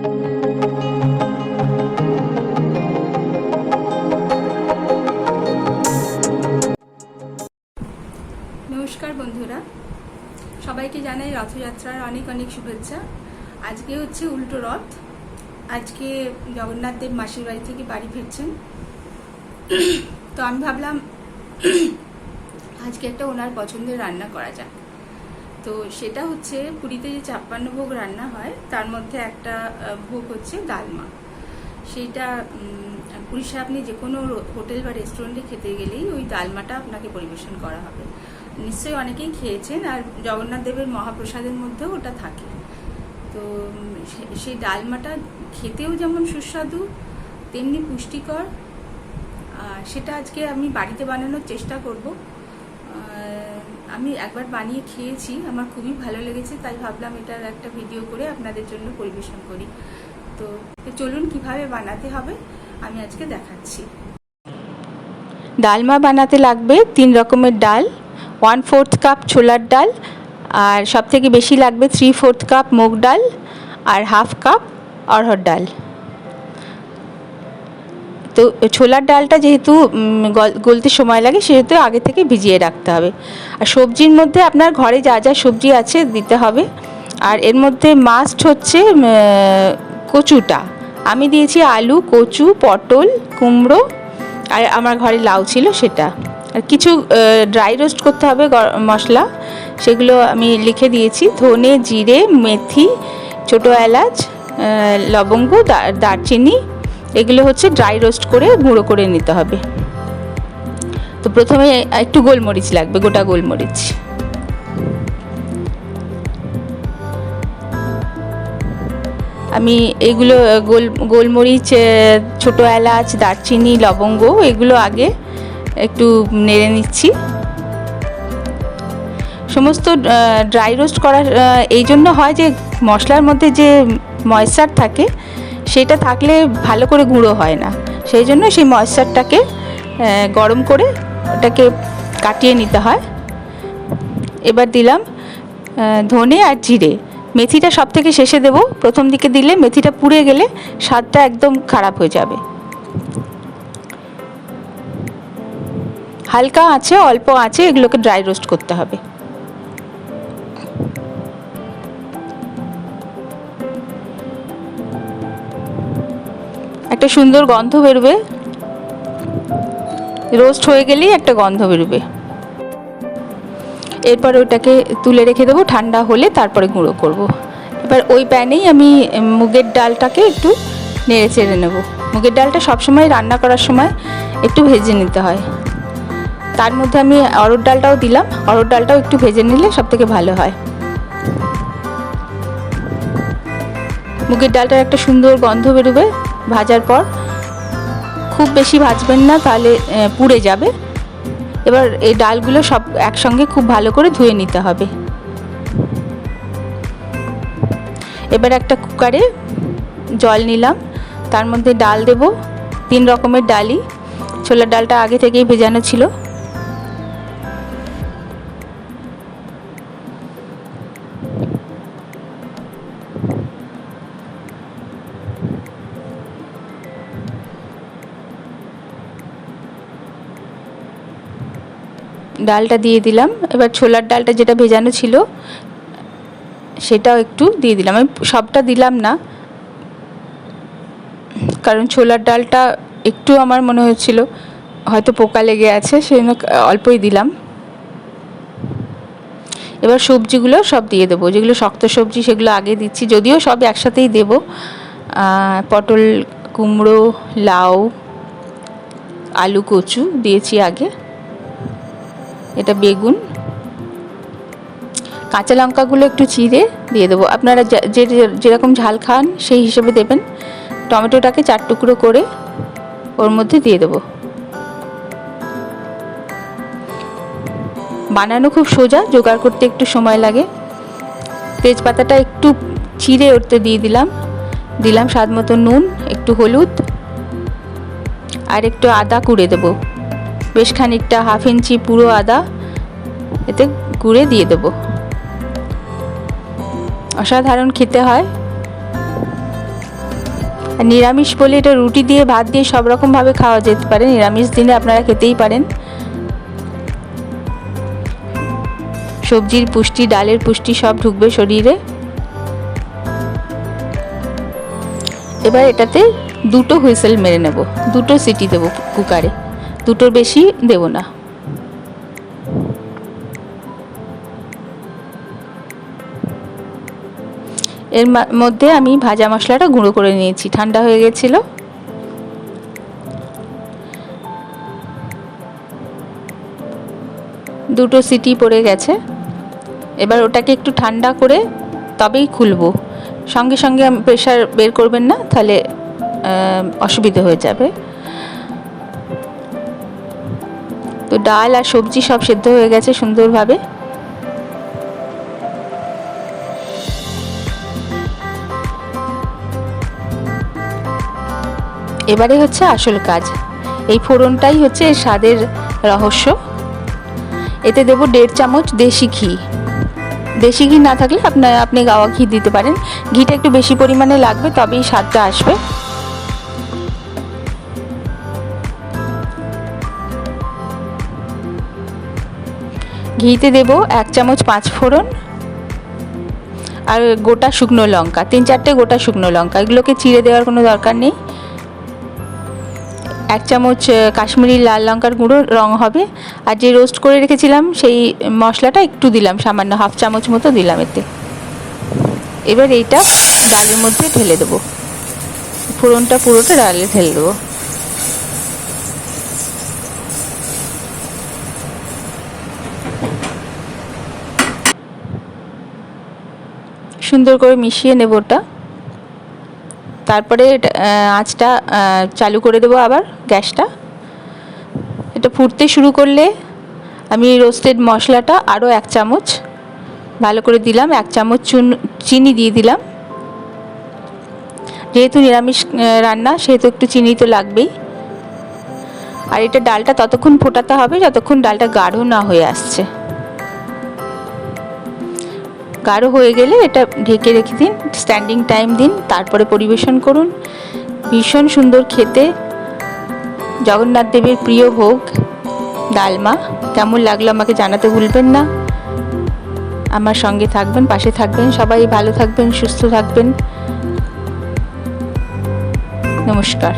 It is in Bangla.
নমস্কার বন্ধুরা, সবাইকে জানাই রথযাত্রার অনেক অনেক শুভেচ্ছা। আজকে হচ্ছে উল্টো রথ। আজকে জগন্নাথ দেব মাসির বাড়ি থেকে বাড়ি ফিরছেন। তো আমি ভাবলাম আজকে একটা ওনার পছন্দের রান্না করা যাক। তো সেটা হচ্ছে পুরীতে যে 56 ভোগ রান্না হয় তার মধ্যে একটা ভোগ হচ্ছে ডালমা। সেইটা পুরীতে আপনি যে কোনো হোটেল বা রেস্টুরেন্টে খেতে গেলেই ওই ডালমাটা আপনাকে পরিবেশন করা হবে। নিশ্চয়ই অনেকেই খেয়েছেন, আর জগন্নাথ দেবের মহাপ্রসাদের মধ্যেও ওটা থাকে। তো সেই ডালমাটা খেতেও যেমন সুস্বাদু তেমনি পুষ্টিকর। সেটা আজকে আমি বাড়িতে বানানোর চেষ্টা করব। আমি একবার বানিয়ে খেয়েছি, আমার খুবই ভালো লেগেছে, তাই ভাবলাম এটার একটা ভিডিও করে আপনাদের জন্য পরিবেশন করি। তো চলুন কিভাবে বানাতে হবে আমি আজকে দেখাচ্ছি। ডালমা বানাতে লাগবে 3 রকমের ডাল, 1/4 কাপ ছোলার ডাল, আর সবথেকে বেশি লাগবে 3/4 কাপ মুগ ডাল, আর 1/2 কাপ অড়হর ডাল। তো ছোলার ডালটা যেহেতু গলতে সময় লাগে সেহেতু আগে থেকে ভিজিয়ে রাখতে হবে। আর সবজির মধ্যে আপনার ঘরে যা যা সবজি আছে দিতে হবে। আর এর মধ্যে মাস্ট হচ্ছে কচুটা। আমি দিয়েছি আলু, কচু, পটল, কুমড়ো, আর আমার ঘরে লাউ ছিল সেটা। আর কিছু ড্রাই রোস্ট করতে হবে মশলা, সেগুলো আমি লিখে দিয়েছি। ধনে, জিরে, মেথি, ছোটো এলাচ, লবঙ্গ, দারচিনি, এগুলো হচ্ছে ড্রাই রোস্ট করে গুঁড়ো করে নিতে হবে। তো প্রথমে একটু গোলমরিচ লাগবে, গোটা গোলমরিচ। আমি এগুলো গোলমরিচ, ছোটো এলাচ, দারচিনি, লবঙ্গ এগুলো আগে একটু নেড়ে নিচ্ছি। সমস্ত ড্রাই রোস্ট করার এই জন্য হয় যে মশলার মধ্যে যে ময়েশ্চার থাকে সেটা থাকলে ভালো করে গুঁড়ো হয় না, সেই জন্য সেই ময়েশ্চারটাকে গরম করে ওটাকে কাটিয়ে নিতে হয়। এবার দিলাম ধনে আর জিরে। মেথিটা সব থেকে শেষে দেবো, প্রথম দিকে দিলে মেথিটা পুড়ে গেলে স্বাদটা একদম খারাপ হয়ে যাবে। হালকা আছে, অল্প আছে, এগুলোকে ড্রাই রোস্ট করতে হবে। একটা সুন্দর গন্ধ বেরোবে, রোস্ট হয়ে গেলেই একটা গন্ধ বেরোবে। এরপর ওটাকে তুলে রেখে দেবো, ঠান্ডা হলে তারপরে গুঁড়ো করব। এবার ওই প্যানেই আমি মুগের ডালটাকে একটু নেড়ে চেড়ে নেব। মুগের ডালটা সবসময় রান্না করার সময় একটু ভেজে নিতে হয়। তার মধ্যে আমি অড়হর ডালটাও দিলাম, অড়হর ডালটাও একটু ভেজে নিলে সবথেকে ভালো হয়। মুগের ডালটার একটা সুন্দর গন্ধ বেরোবে ভাজার পর। খুব বেশি ভাজবেন না, তাহলে পুড়ে যাবে। এবার এই ডালগুলো সব একসঙ্গে খুব ভালো করে ধুয়ে নিতে হবে। এবার একটা কুকারে জল নিলাম, তার মধ্যে ডাল দেব। 3 রকমের ডালই, ছোলার ডালটা আগে থেকেই ভেজানো ছিল। ডালটা দিয়ে দিলাম। এবার ছোলার ডালটা যেটা ভেজানো ছিল সেটাও একটু দিয়ে দিলাম। আমি সবটা দিলাম না, কারণ ছোলার ডালটা একটু আমার মনে হচ্ছিল হয়তো পোকা লেগে আছে, সেই জন্য অল্পই দিলাম। এবার সবজিগুলো সব দিয়ে দেবো, যেগুলো শক্ত সবজি সেগুলো আগে দিচ্ছি, যদিও সব একসাথেই দেব। পটল, কুমড়ো, লাউ, আলু, কচু দিয়েছি আগে। এটা বেগুন, কাঁচা লঙ্কাগুলো একটু চিড়ে দিয়ে দেবো। আপনারা যেরকম ঝাল খান সেই হিসেবে দেবেন। টমেটোটাকে 4 টুকরো করে ওর মধ্যে দিয়ে দেবো। বানানো খুব সোজা, জোগাড় করতে একটু সময় লাগে। তেজপাতাটা একটু চিড়ে ওতে দিয়ে দিলাম স্বাদ মতো নুন, একটু হলুদ, আর একটু আদা কুড়ে দেবো। বেশ খানিকটা 1/2 ইঞ্চি পুরো আদা এতে কুড়ে দিয়ে দেবো। অসাধারণ খেতে হয়। আর নিরামিষ বলে এটা রুটি দিয়ে ভাত দিয়ে সব রকমভাবে খাওয়া যেতে পারে, নিরামিষ দিনে আপনারা খেতেই পারেন। সবজির পুষ্টি, ডালের পুষ্টি সব ঢুকবে শরীরে। এবার এটাতে 2টো হুইসেল মেরে নেব, 2টো সিটি দেবো কুকারে, 2টোর বেশি দেব না। এর মধ্যে আমি ভাজা মশলাটা গুঁড়ো করে নিয়েছি, ঠান্ডা হয়ে গেছিল। দুটো সিটি পড়ে গেছে। এবার ওটাকে একটু ঠান্ডা করে তবেই খুলবো, সঙ্গে সঙ্গে প্রেশার বের করবেন না, তাহলে অসুবিধা হয়ে যাবে। তো ডাল আর সবজি সব সেদ্ধ হয়ে গেছে সুন্দরভাবে। এবারে হচ্ছে আসল কাজ, এই ফোড়নটাই হচ্ছে এর স্বাদের রহস্য। এতে দেব 1.5 চামচ দেশি ঘি। দেশি ঘি না থাকলে আপনি গাওয়া ঘি দিতে পারেন, ঘিটা একটু বেশি পরিমাণে লাগবে, তবেই স্বাদটা আসবে। ঘিতে দেব 1 চামচ 5 ফোড়ন আর গোটা শুকনো লঙ্কা, 3-4টে গোটা শুকনো লঙ্কা, এগুলোকে চিড়ে দেওয়ার কোনো দরকার নেই। 1 চামচ কাশ্মীরি লাল লঙ্কার গুঁড়ো, রং হবে। আর যে রোস্ট করে রেখেছিলাম সেই মশলাটা একটু দিলাম, সামান্য 1/2 চামচ মতো দিলাম এতে। এবার এইটা ডালের মধ্যে ঢেলে দেবো, ফোড়নটা পুরোটা ডালে ঢেলে দেবো। সুন্দর করে মিশিয়ে নেব ওটা। তারপরে আঁচটা চালু করে দেবো আবার গ্যাসটা। এটা ফুটতে শুরু করলে আমি রোস্টেড মশলাটা আরও 1 চামচ ভালো করে দিলাম, 1 চামচ চিনি দিয়ে দিলাম। যেহেতু নিরামিষ রান্না সেহেতু একটু চিনি তো লাগবেই। আর এটা ডালটা ততক্ষণ ফোটাতে হবে যতক্ষণ ডালটা গাঢ় না হয়ে আসছে। গাঢ় হয়ে গেলে এটা ঢেকে রেখে দিন, স্ট্যান্ডিং টাইম দিন, তারপরে পরিবেশন করুন। ভীষণ সুন্দর খেতে, জগন্নাথ দেবের প্রিয় ভোগ ডালমা। কেমন লাগলো আমাকে জানাতে ভুলবেন না। আমার সঙ্গে থাকবেন, পাশে থাকবেন। সবাই ভালো থাকবেন, সুস্থ থাকবেন। নমস্কার।